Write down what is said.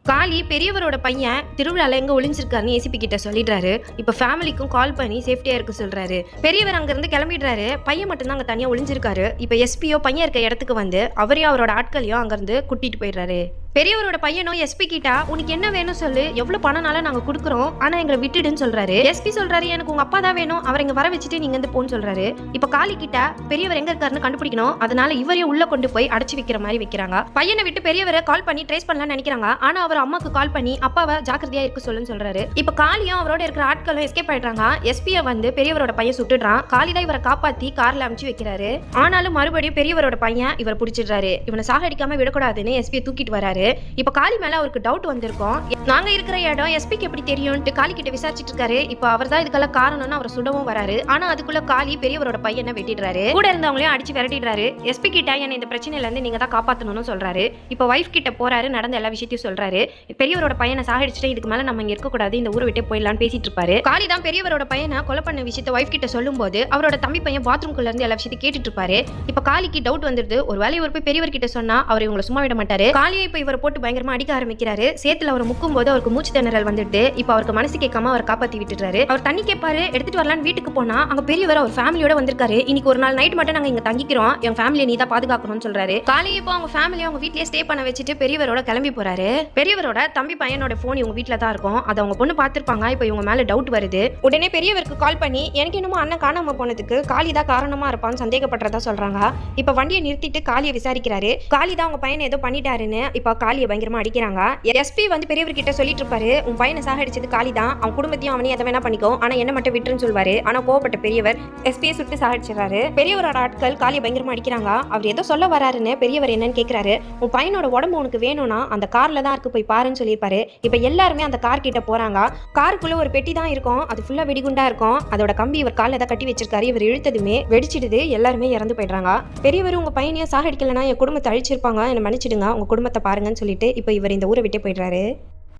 காளி பெரியவரோட பையன் திருவிழால எங்க ஒளிஞ்சிருக்காருன்னு ஏசிபி கிட்ட சொல்லிடுறாரு. இப்ப ஃபேமிலிக்கும் கால் பண்ணி சேஃப்டியா இருக்க சொல்றாரு. பெரியவர் அங்க இருந்து கிளம்பிடுறாரு. பையன் மட்டும் தான் அங்க தனியா ஒளிஞ்சிருக்காரு. இப்ப எஸ்பியோ பையன் இருக்க இடத்துக்கு வந்து அவரையும் அவரோட ஆட்களையும் அங்க இருந்து கூட்டிட்டு போயிடுறாரு. பெரியவரோட பையனும் எஸ்பி கிட்ட உனக்கு என்ன வேணும் சொல்லு, எவ்வளவு பணம்னால நாங்க குடுக்குறோம், ஆனா எங்களை விட்டுடுன்னு சொல்றாரு. எஸ்பி சொல்றாரு எனக்கு உங்க அப்பா தான் வேணும், அவரை இங்க வர வச்சுட்டு நீங்க வந்து போன்னு சொல்றாரு. இப்ப காளி கிட்ட பெரியவர் எங்க இருக்காருன்னு கண்டுபிடிக்கணும், அதனால இவரையும் உள்ள கொண்டு போய் அடைச்சு வைக்கிற மாதிரி வைக்கிறாங்க. பையனை விட்டு பெரியவரை கால் பண்ணி ட்ரேஸ் பண்ணலாம்னு நினைக்கிறாங்க. ஆனா அவர் அம்மாக்கு கால் பண்ணி அப்பாவை ஜாக்கிரதையா இருக்க சொல்லுன்னு சொல்றாரு. இப்ப காளியும் அவரோட இருக்கிற ஆட்களும் எஸ்கேப் ஆயிடுறாங்க. எஸ்பியை வந்து பெரியவரோட பையன் சுட்டுடுறான். காளி தான் இவரை காப்பாத்தி கார்ல அமுச்சு வைக்கிறாரு. ஆனாலும் மறுபடியும் பெரியவரோட பையன் இவர் பிடிச்சிடுறாரு. இவனை சாகடிக்காம விடக்கூடாதுன்னு எஸ்பியை தூக்கிட்டு வராரு. இப்ப காளி மேல அவருக்கு டவுட் வந்திருக்கும். நாங்க இருக்கிற இடம் எஸ்பிக்கு எப்படி தெரியும்னு காளி கிட்ட விசாரிச்சுட்டு இருக்காரு. இப்ப அவர் தான் இதுக்கெல்லாம் காரணம்னு அவர் சுடவும் வராரு. ஆனா அதுக்குள்ள காளி பெரியவரோட பையனை வெட்டிடுறாரு. கூட இருந்தவங்களையும் அடிச்சு விரட்டிடுறாரு. எஸ்பி கிட்ட என்ன இந்த பிரச்சனையில இருந்து நீங்க தான் காப்பாத்தணும்னு சொல்றாரு. இப்ப வைஃப் கிட்ட போறாரு, நடந்த எல்லா விஷயத்தையும் சொல்றாரு. பெரியவரோட பையனை சாகடிச்சுட்டு இதுக்கு மேல நம்ம இங்க இருக்க கூடாது, இந்த ஊரை விட்டே போயிடலாம்னு பேசிட்டு இருப்பாரு. காளி தான் பெரியவரோட பையனை கொலை பண்ண விஷயத்தை வைஃப் கிட்ட சொல்லும் போது அவரோட தம்பி பையன் பாத்ரூம்குள்ள இருந்து எல்லா விஷயத்தையும் கேட்டுட்டு இருப்பாரு. இப்ப காளிக்கு டவுட் வந்துருது. ஒரு வேலை இவர் போய் பெரியவர் கிட்ட சொன்னா அவர் இவங்களை சும்மா விட மாட்டாரு. காளியை இப்ப இவரை போட்டு பயங்கரமா அடிக்க ஆரம்பிக்கிறாரு. சேத்துல அவர் முக்கும் போது அவருக்கு மூச்சு திணறல் வந்துட்டு இப்ப அவருக்கு மனசு கேட்காம அவர் காப்பாத்தி விட்டுறாரு. அவர் தண்ணி கேட்பாரு, எடுத்துட்டு வரலான்னு வீட்டுக்கு போனா அங்க பெரியவர் அவர் ஃபேமிலியோட வந்திருக்காரு. இன்னைக்கு ஒரு நாள் நைட் மட்டும் நாங்க இங்க தங்கிக்கிறோம், என் ஃபேமிலியை நீ தான் பாதுகாக்கணும்னு சொல்றாரு. காலையில இப்போ அவங்க ஃபேமிலியை அவங்க வீட்லயே ஸ்டே பண்ண வச்சுட்டு பெரியவரோட கிளம்பி போறாரு. பெரியவரோட தம்பி பையனோட போன் இவங்க வீட்டுல தான் இருக்கும். அதை அவங்க பொண்ணு பாத்துருப்பாங்க. இப்ப இவங்க மேல டவுட் வருது. உடனே பெரியவருக்கு கால் பண்ணி எனக்கு என்னமோ அண்ணன் காணாம போனதுக்கு காளி தான் காரணமா இருப்பான்னு சந்தேகப்படுறதா சொல்றாங்க. இப்ப வண்டியை நிறுத்திட்டு காளியை விசாரிக்கிறாரு. காளி தான் அவங்க பையனை ஏதோ பண்ணிட்டாருன்னு இப்ப காளியை பயங்கரமா அடிக்கிறாங்க. எஸ்பி வந்து பெரியவர் கிட்ட சொல்லிட்டு இருப்பாரு, உன் பையனை சாகடிச்சது காளி தான், அவன் குடும்பத்தையும் அவனையும் எதை வேணா பண்ணிக்கோ, ஆனா என்ன மட்டும் விட்டுருன்னு சொல்வாரு. ஆனா கோவப்பட்ட பெரியவர் எஸ்பியை சுட்டு சாகடிச்சிடறாரு. பெரியவரோட ஆட்கள் காளியை பயங்கரமா அடிக்கிறாங்க. அவர் ஏதோ சொல்ல வராருன்னு பெரியவர் என்னன்னு கேட்கிறாரு. உன் பையனோட உடம்பு உனக்கு வேணும்னா அந்த கார்ல தான் இருக்கு, போய் பாருன்னு சொல்லியிருப்பாரு. இப்ப எல்லாருமே அந்த கார் கிட்ட போறாங்க. காருக்குள்ள ஒரு பெட்டி தான் இருக்கும், அது ஃபுல்லா வெடிகுண்டா இருக்கும். அதோட கம்பி இவர் காலில் ஏதாவது கட்டி வச்சிருக்காரு. இவர் இழுத்ததுமே வெடிச்சிடுது. எல்லாருமே இறந்து போயிடுறாங்க. பெரியவர் உங்க பையனையும் சாகடிக்கலன்னா என் குடும்பத்தை அழிச்சிருப்பாங்க, என்ன மன்னிச்சிடுங்க, உங்க குடும்பத்தை பாருங்கன்னு சொல்லிட்டு இப்ப இவர் இந்த ஊரை விட்டே போயிடுறாரு.